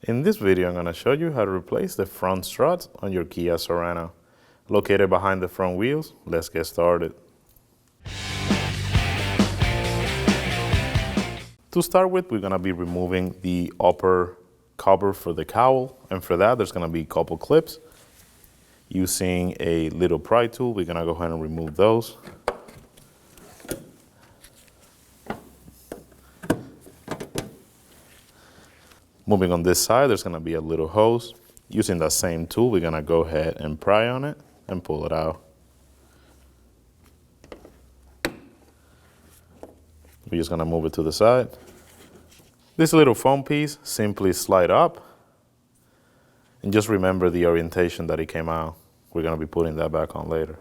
In this video, I'm going to show you how to replace the front struts on your Kia Sorento. Located behind the front wheels, let's get started. To start with, we're going to be removing the upper cover for the cowl, and for that, there's going to be a couple clips. Using a little pry tool, we're going to go ahead and remove those. Moving on this side, there's going to be a little hose. Using that same tool, we're going to go ahead and pry on it and pull it out. We're just going to move it to the side. This little foam piece, simply slide up. And just remember the orientation that it came out. We're going to be putting that back on later.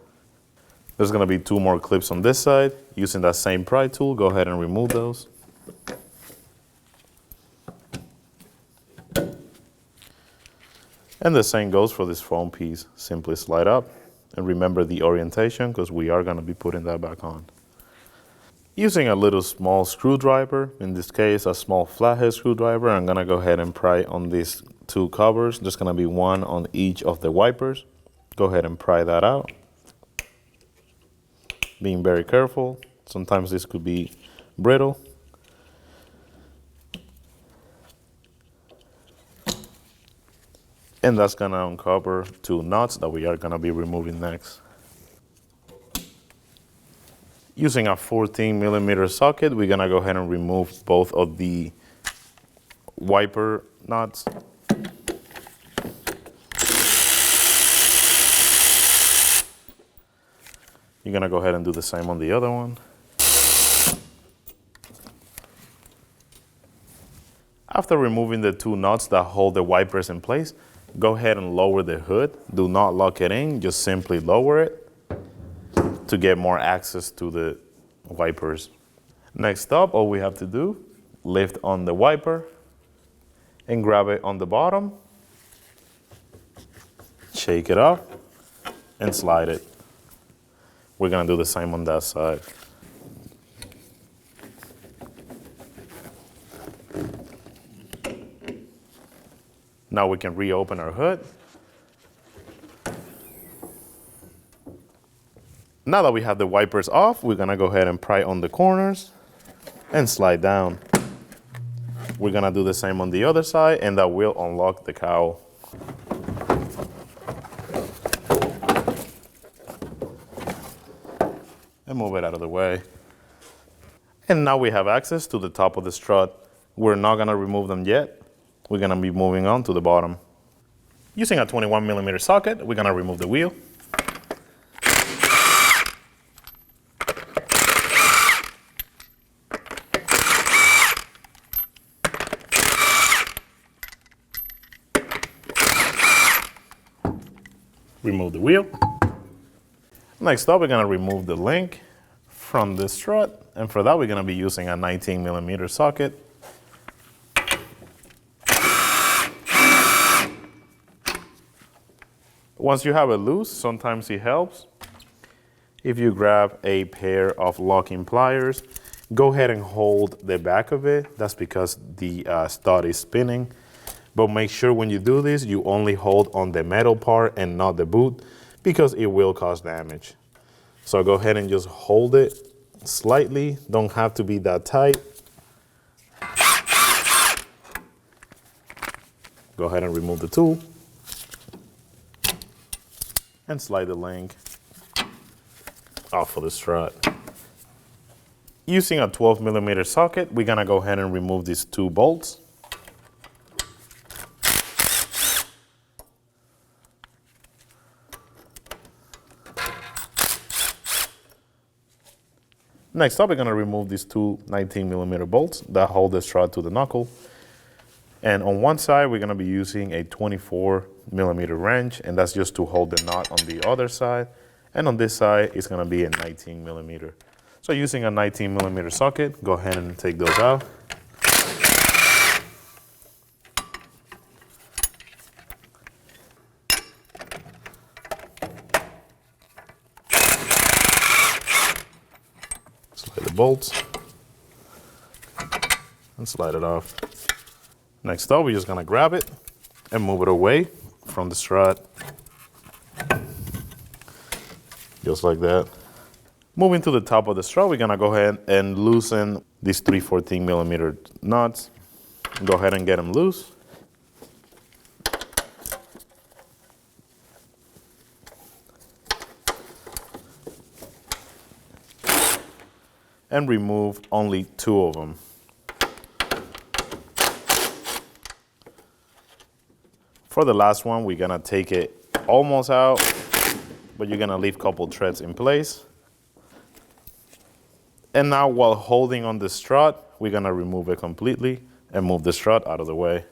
There's going to be two more clips on this side. Using that same pry tool, go ahead and remove those. And the same goes for this foam piece. Simply slide up and remember the orientation because we are going to be putting that back on. Using a little small screwdriver, in this case a small flathead screwdriver, I'm going to go ahead and pry on these two covers. There's going to be one on each of the wipers. Go ahead and pry that out. Being very careful. Sometimes this could be brittle. And that's going to uncover two nuts that we are going to be removing next. Using a 14mm socket, we're going to go ahead and remove both of the wiper nuts. You're going to go ahead and do the same on the other one. After removing the two nuts that hold the wipers in place, go ahead and lower the hood. Do not lock it in, just simply lower it to get more access to the wipers. Next up, all we have to do, lift on the wiper and grab it on the bottom, shake it up and slide it. We're gonna do the same on that side. Now we can reopen our hood. Now that we have the wipers off, we're gonna go ahead and pry on the corners and slide down. We're gonna do the same on the other side, and that will unlock the cowl. And move it out of the way. And now we have access to the top of the strut. We're not gonna remove them yet. We're gonna be moving on to the bottom. Using a 21mm socket, we're gonna remove the wheel. Remove the wheel. Next up, we're gonna remove the link from the strut, and for that, we're gonna be using a 19mm socket. Once you have it loose, sometimes it helps if you grab a pair of locking pliers. Go ahead and hold the back of it. That's because the stud is spinning. But make sure when you do this, you only hold on the metal part and not the boot, because it will cause damage. So go ahead and just hold it slightly. Don't have to be that tight. Go ahead and remove the tool and slide the link off of the strut. Using a 12mm socket, we're gonna go ahead and remove these two bolts. Next up, we're gonna remove these two 19mm bolts that hold the strut to the knuckle. And on one side, we're gonna be using a 24mm wrench, and that's just to hold the knot on the other side. And on this side, it's gonna be a 19mm. So using a 19mm socket, go ahead and take those out. Slide the bolts and slide it off. Next up, we're just gonna grab it and move it away from the strut. Just like that. Moving to the top of the strut, we're gonna go ahead and loosen these 314mm nuts. Go ahead and get them loose. And remove only 2 of them. For the last one, we're gonna take it almost out, but you're gonna leave a couple threads in place. And now while holding on the strut, we're gonna remove it completely and move the strut out of the way.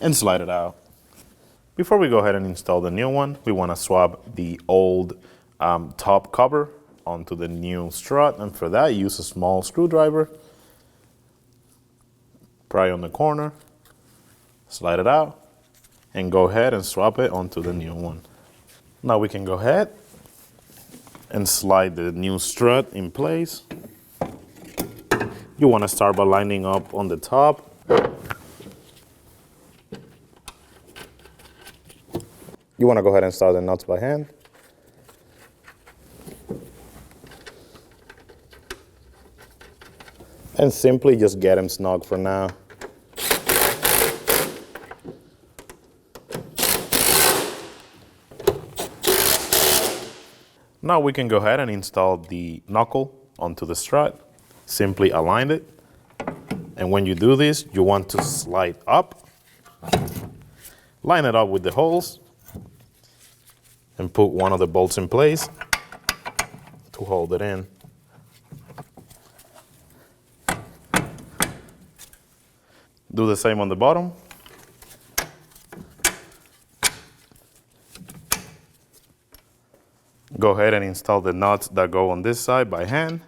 And slide it out. Before we go ahead and install the new one, we wanna swap the old top cover onto the new strut, and for that, use a small screwdriver. Pry on the corner, slide it out, and go ahead and swap it onto the new one. Now we can go ahead and slide the new strut in place. You want to start by lining up on the top. You want to go ahead and start the nuts by hand. And simply just get them snug for now. Now we can go ahead and install the knuckle onto the strut. Simply align it. And when you do this, you want to slide up. Line it up with the holes. And put one of the bolts in place to hold it in. Do the same on the bottom. Go ahead and install the nuts that go on this side by hand.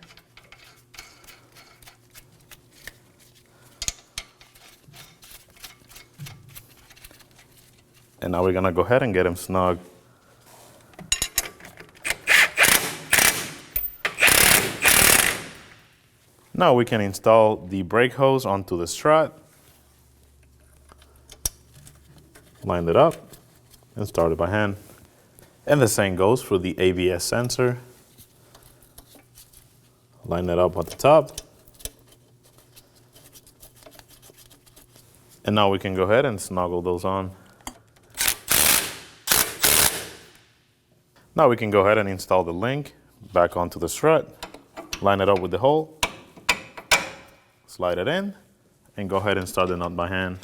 And now we're gonna go ahead and get them snug. Now we can install the brake hose onto the strut. Line it up and start it by hand. And the same goes for the ABS sensor. Line it up at the top. And now we can go ahead and snuggle those on. Now we can go ahead and install the link back onto the strut. Line it up with the hole. Slide it in and go ahead and start the nut by hand.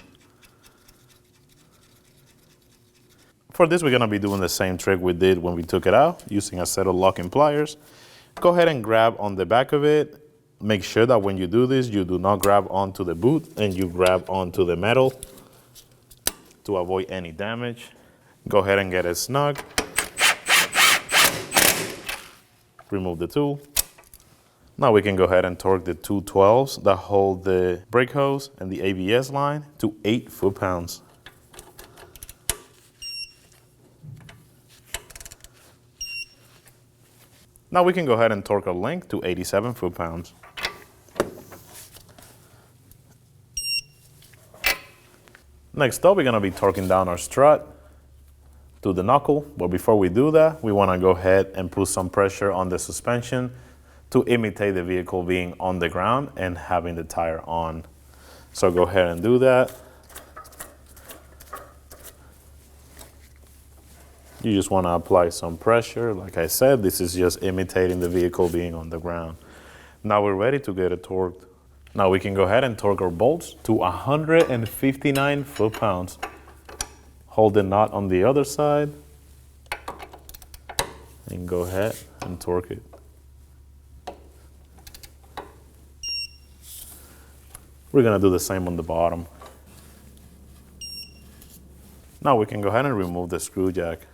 For this, we're gonna be doing the same trick we did when we took it out, using a set of locking pliers. Go ahead and grab on the back of it. Make sure that when you do this, you do not grab onto the boot and you grab onto the metal to avoid any damage. Go ahead and get it snug. Remove the tool. Now we can go ahead and torque the two 12s that hold the brake hose and the ABS line to 8 foot-pounds. Now we can go ahead and torque our link to 87 foot-pounds. Next up, we're gonna be torquing down our strut to the knuckle, but before we do that, we wanna go ahead and put some pressure on the suspension to imitate the vehicle being on the ground and having the tire on. So go ahead and do that. You just want to apply some pressure. Like I said, this is just imitating the vehicle being on the ground. Now we're ready to get it torqued. Now we can go ahead and torque our bolts to 159 foot-pounds. Hold the knot on the other side and go ahead and torque it. We're gonna do the same on the bottom. Now we can go ahead and remove the screw jack.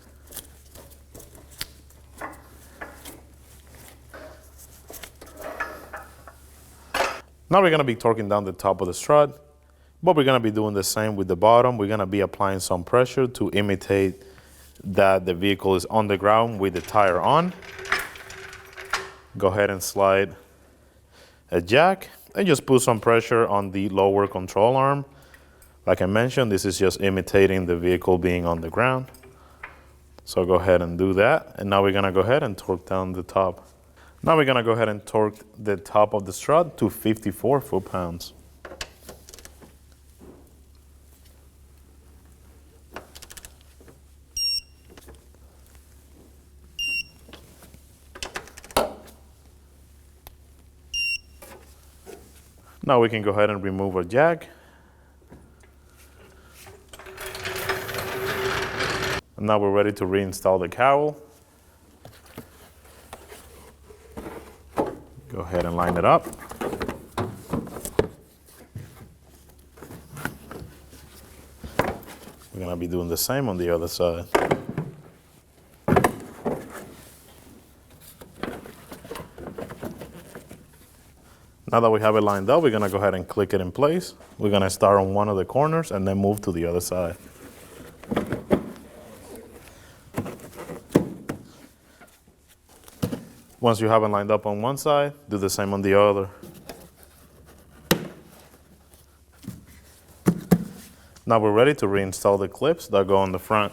Now we're gonna be torquing down the top of the strut, but we're gonna be doing the same with the bottom. We're gonna be applying some pressure to imitate that the vehicle is on the ground with the tire on. Go ahead and slide a jack and just put some pressure on the lower control arm. Like I mentioned, this is just imitating the vehicle being on the ground. So go ahead and do that. And now we're gonna go ahead and torque down the top. Now we're gonna go ahead and torque the top of the strut to 54 foot-pounds. Now we can go ahead and remove our jack. And now we're ready to reinstall the cowl. Go ahead and line it up. We're gonna be doing the same on the other side. Now that we have it lined up, we're gonna go ahead and click it in place. We're gonna start on one of the corners and then move to the other side. Once you have it lined up on one side, do the same on the other. Now we're ready to reinstall the clips that go on the front.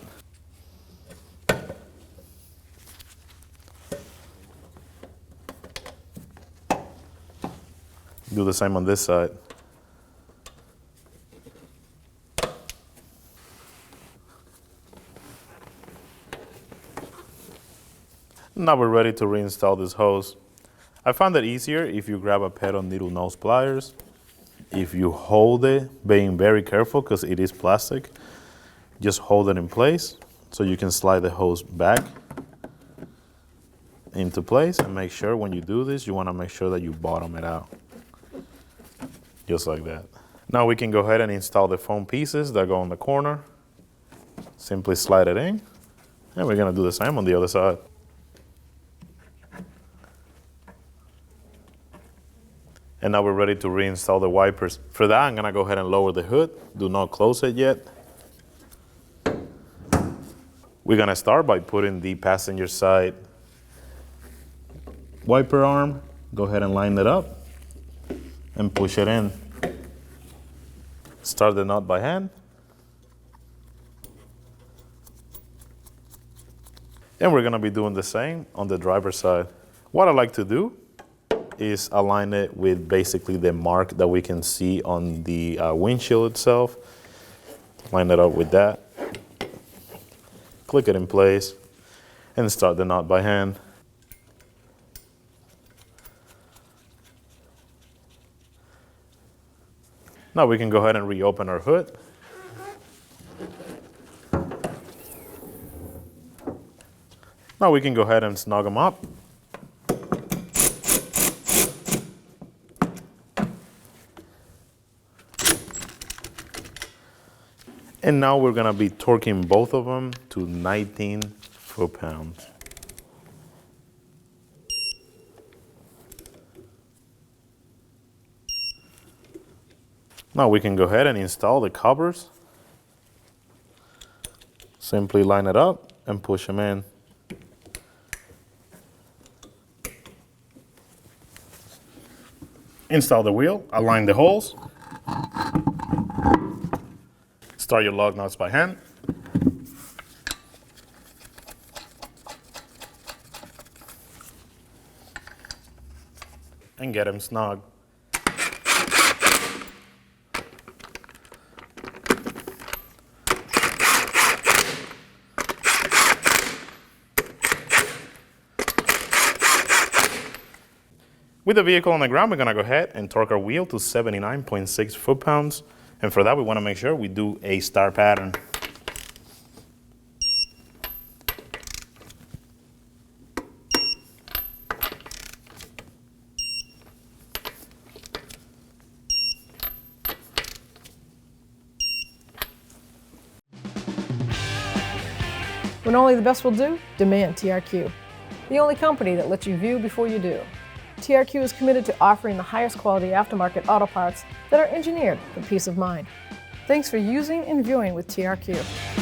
Do the same on this side. Now we're ready to reinstall this hose. I found it easier if you grab a pair of needle nose pliers. If you hold it, being very careful because it is plastic, just hold it in place so you can slide the hose back into place, and make sure when you do this, you want to make sure that you bottom it out. Just like that. Now we can go ahead and install the foam pieces that go on the corner. Simply slide it in, and we're gonna do the same on the other side. And now we're ready to reinstall the wipers. For that, I'm gonna go ahead and lower the hood. Do not close it yet. We're gonna start by putting the passenger side wiper arm. Go ahead and line it up and push it in. Start the knot by hand. And we're gonna be doing the same on the driver's side. What I like to do is align it with basically the mark that we can see on the windshield itself. Line it up with that. Click it in place and start the knot by hand. Now we can go ahead and reopen our hood. Now we can go ahead and snug them up. And now we're gonna be torquing both of them to 19 foot-pounds. Now we can go ahead and install the covers. Simply line it up and push them in. Install the wheel, align the holes. Start your lug nuts by hand. And get them snug. With the vehicle on the ground, we're gonna go ahead and torque our wheel to 79.6 foot-pounds. And for that, we wanna make sure we do a star pattern. When only the best will do, demand TRQ. The only company that lets you view before you do. TRQ is committed to offering the highest quality aftermarket auto parts that are engineered for peace of mind. Thanks for using and viewing with TRQ.